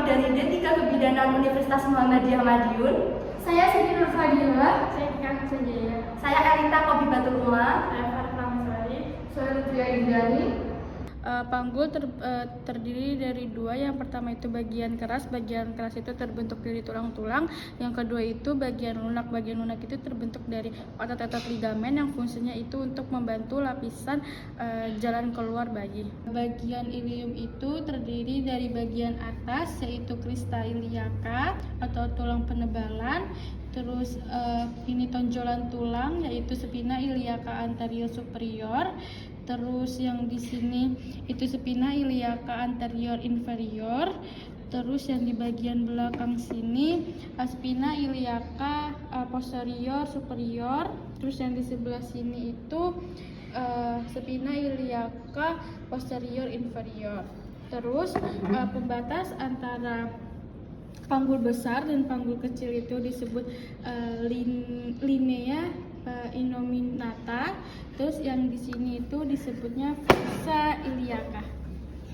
dari D3 Kebidanan Universitas Muhammadiyah Madiun. Saya Siti Nur Fadila. Saya Tika Sanjaya. Saya Elita Kobibatul Uma. Saya Farah Ramsari. Saya Lutfia Indrani. Panggul terdiri dari dua. Yang pertama itu bagian keras. Bagian keras itu terbentuk dari tulang-tulang. Yang kedua itu bagian lunak. Bagian lunak itu terbentuk dari otot-otot ligamen yang fungsinya itu untuk membantu lapisan jalan keluar bayi. Bagian ilium itu terdiri dari bagian atas yaitu crista iliaca atau tulang penebalan. Terus ini tonjolan tulang yaitu spina iliaca anterior superior. Terus yang di sini itu spina iliaca anterior inferior. Terus yang di bagian belakang sini spina iliaca posterior superior. Terus yang di sebelah sini itu spina iliaca posterior inferior. Terus pembatas antara panggul besar dan panggul kecil itu disebut linea innominata. Terus yang di sini itu disebutnya fossa iliaca.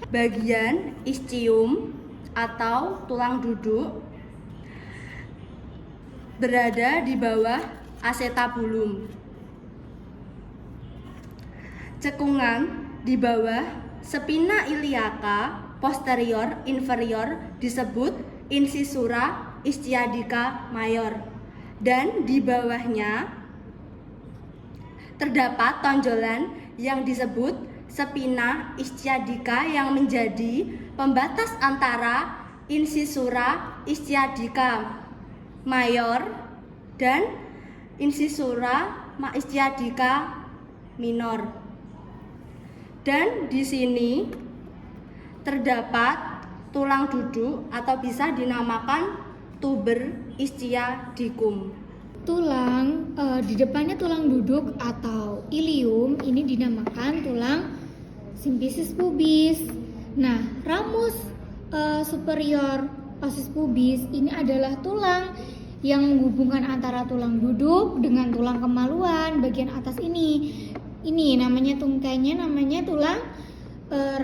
Bagian ischium atau tulang duduk berada di bawah acetabulum. Cekungan di bawah spina iliaca posterior inferior disebut incisura ischiadica mayor, dan di bawahnya terdapat tonjolan yang disebut spina ischiadica yang menjadi pembatas antara incisura ischiadica mayor dan incisura ischiadica minor. Dan di sini terdapat tulang duduk atau bisa dinamakan tuber ischiadicum. Tulang di depannya tulang duduk atau ilium ini dinamakan tulang symphysis pubis. Nah, ramus superior osis pubis ini adalah tulang yang menghubungkan antara tulang duduk dengan tulang kemaluan bagian atas ini. Ini namanya tungkainya namanya tulang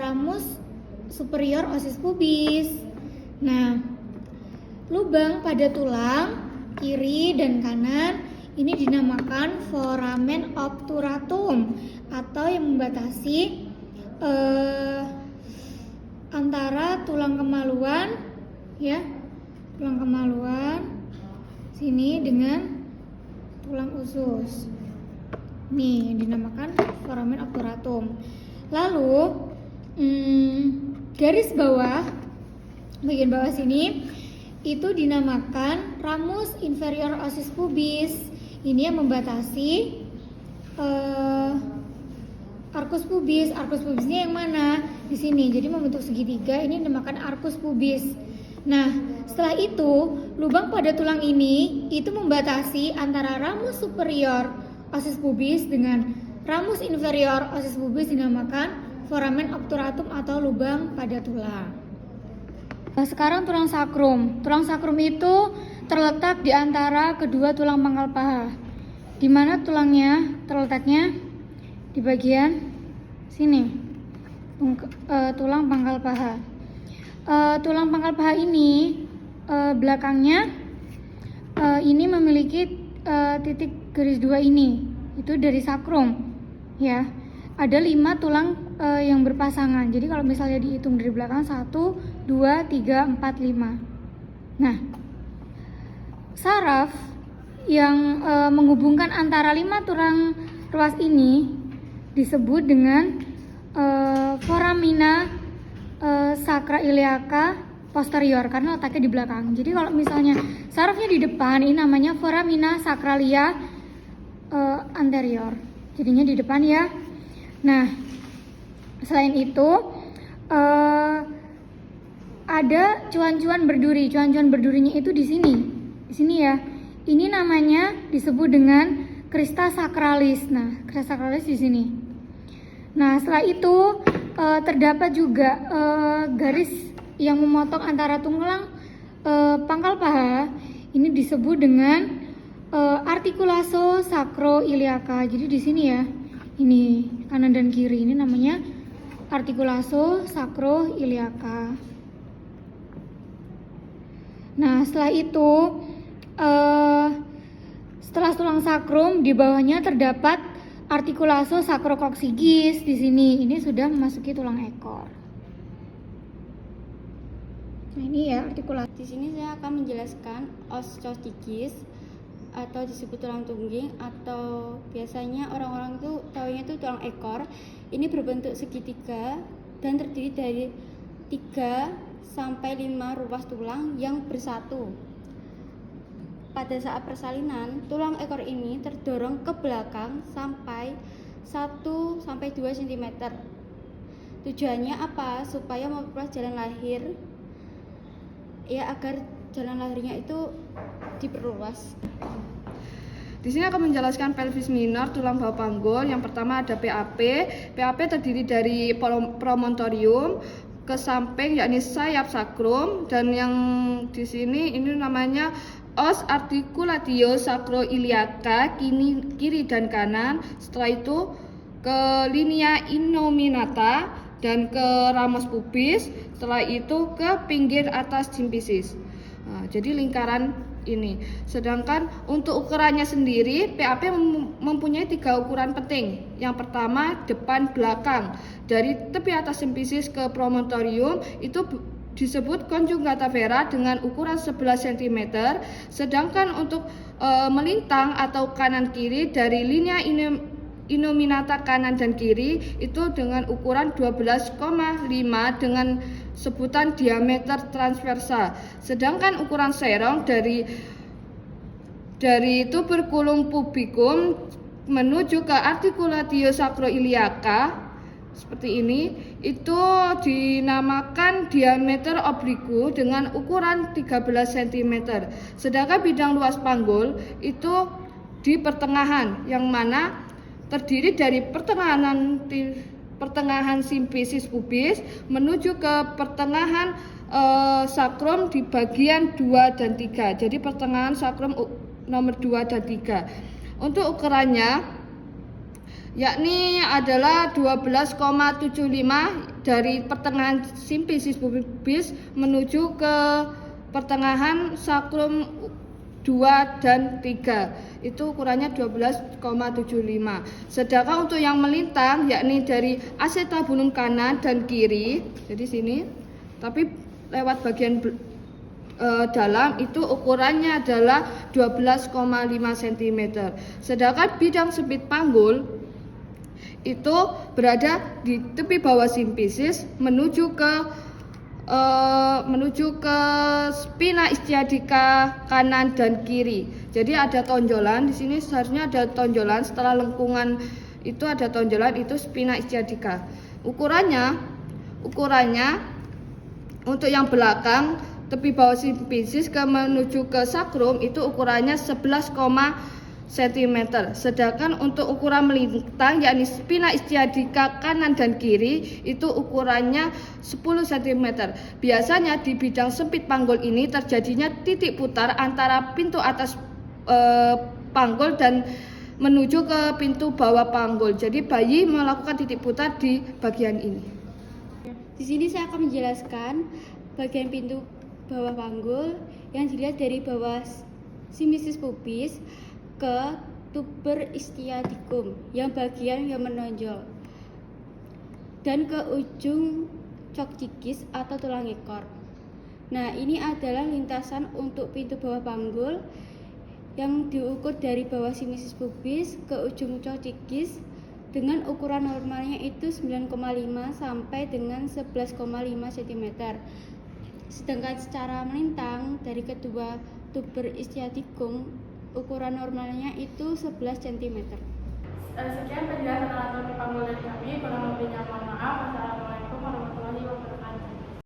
ramus superior osis pubis. Nah, lubang pada tulang kiri dan kanan ini dinamakan foramen obturatum atau yang membatasi antara tulang kemaluan tulang kemaluan sini dengan tulang usus. Nih dinamakan foramen obturatum. Lalu garis bawah bagian bawah sini itu dinamakan ramus inferior osis pubis. Ini yang membatasi arcus pubis. Arcus pubisnya yang mana? Di sini. Jadi membentuk segitiga. Ini dinamakan arcus pubis. Nah, setelah itu lubang pada tulang ini itu membatasi antara ramus superior osis pubis dengan ramus inferior osis pubis, dinamakan foramen obturatum atau lubang pada tulang. Nah, sekarang tulang sakrum. Tulang sakrum itu terletak di antara kedua tulang pangkal paha. Di mana tulangnya terletaknya? Di bagian sini. Tulang pangkal paha. Tulang pangkal paha ini belakangnya ini memiliki titik garis dua ini. Itu dari sakrum. Ya. Ada 5 tulang yang berpasangan. Jadi kalau misalnya dihitung dari belakang 1, 2, 3, 4, 5. Nah, saraf yang menghubungkan antara 5 tulang ruas ini disebut dengan foramina sacra iliaca posterior karena letaknya di belakang. Jadi kalau misalnya sarafnya di depan ini namanya foramina sacralia anterior. Jadinya di depan ya. Nah, selain itu ada cuan-cuan berduri. Cuan-cuan berdurinya itu di sini. Di sini ya. Ini namanya disebut dengan crista sacralis. Nah, crista sacralis di sini. Nah, setelah itu terdapat juga garis yang memotong antara tulang pangkal paha. Ini disebut dengan artikulaso sacroiliaca. Jadi di sini ya. Ini kanan dan kiri ini namanya artikulaso sacroiliaca. Nah, setelah itu setelah tulang sakrum di bawahnya terdapat artikulase sakrokoksigis di sini. Ini sudah memasuki tulang ekor. Nah, ini ya artikulasi. Di sini saya akan menjelaskan os costigis atau disebut tulang tungging, atau biasanya orang-orang itu taunya itu tulang ekor. Ini berbentuk segitiga dan terdiri dari 3 sampai 5 ruas tulang yang bersatu. Pada saat persalinan, tulang ekor ini terdorong ke belakang sampai 1 sampai 2 cm. Tujuannya apa? Supaya memperluas jalan lahir, ya, agar jalan lahirnya itu diperluas. Di sini akan menjelaskan pelvis minor, tulang bawah panggul. Yang pertama ada PAP. PAP terdiri dari promontorium ke samping, yakni sayap sakrum, dan yang di sini ini namanya os articulatio sacroiliaca kiri dan kanan. Setelah itu ke linea innominata dan ke ramus pubis. Setelah itu ke pinggir atas simfisis. Nah, jadi lingkaran ini. Sedangkan untuk ukurannya sendiri, PAP mempunyai 3 ukuran penting. Yang pertama depan belakang. Dari tepi atas simfisis ke promontorium itu disebut conjugata vera dengan ukuran 11 cm. Sedangkan untuk melintang atau kanan kiri dari linea innominata kanan dan kiri itu dengan ukuran 12,5 dengan sebutan diameter transversa. Sedangkan ukuran serong dari tuberculum pubicum menuju ke articulatio sacroiliaca seperti ini, itu dinamakan diameter obliku dengan ukuran 13 cm. Sedangkan bidang luas panggul itu di pertengahan, yang mana terdiri dari pertengahan simfisis pubis menuju ke pertengahan sakrum di bagian 2 dan 3. Jadi pertengahan sakrum nomor 2 dan 3. Untuk ukurannya yakni adalah 12,75 dari pertengahan simfisis pubis menuju ke pertengahan sakrum 2 dan 3. Itu ukurannya 12,75. Sedangkan untuk yang melintang yakni dari acetabulum kanan dan kiri, jadi sini, tapi lewat bagian dalam itu ukurannya adalah 12,5 cm. Sedangkan bidang sempit panggul itu berada di tepi bawah simfisis menuju ke spina ischiadica kanan dan kiri. Jadi ada tonjolan di sini, seharusnya ada tonjolan setelah lengkungan itu ada tonjolan, itu spina ischiadica. Ukurannya untuk yang belakang tepi bawah simfisis menuju ke sakrum itu ukurannya 11, cm. Sedangkan untuk ukuran melintang yakni spina ischiadica kanan dan kiri itu ukurannya 10 cm. Biasanya di bidang sempit panggul ini terjadinya titik putar antara pintu atas panggul dan menuju ke pintu bawah panggul. Jadi bayi melakukan titik putar di bagian ini. Di sini saya akan menjelaskan bagian pintu bawah panggul yang dilihat dari bawah simfisis pubis ke tuber ischiadicum yang bagian yang menonjol dan ke ujung coccyx atau tulang ekor. Nah, ini adalah lintasan untuk pintu bawah panggul yang diukur dari bawah simfisis pubis ke ujung coccyx dengan ukuran normalnya itu 9,5 sampai dengan 11,5 cm. Sedangkan secara melintang dari kedua tuber ischiadicum ukuran normalnya itu 11 cm. Sekian penjelasan anatomi panggul dari kami. Kurang lebihnya mohon maaf. Wassalamualaikum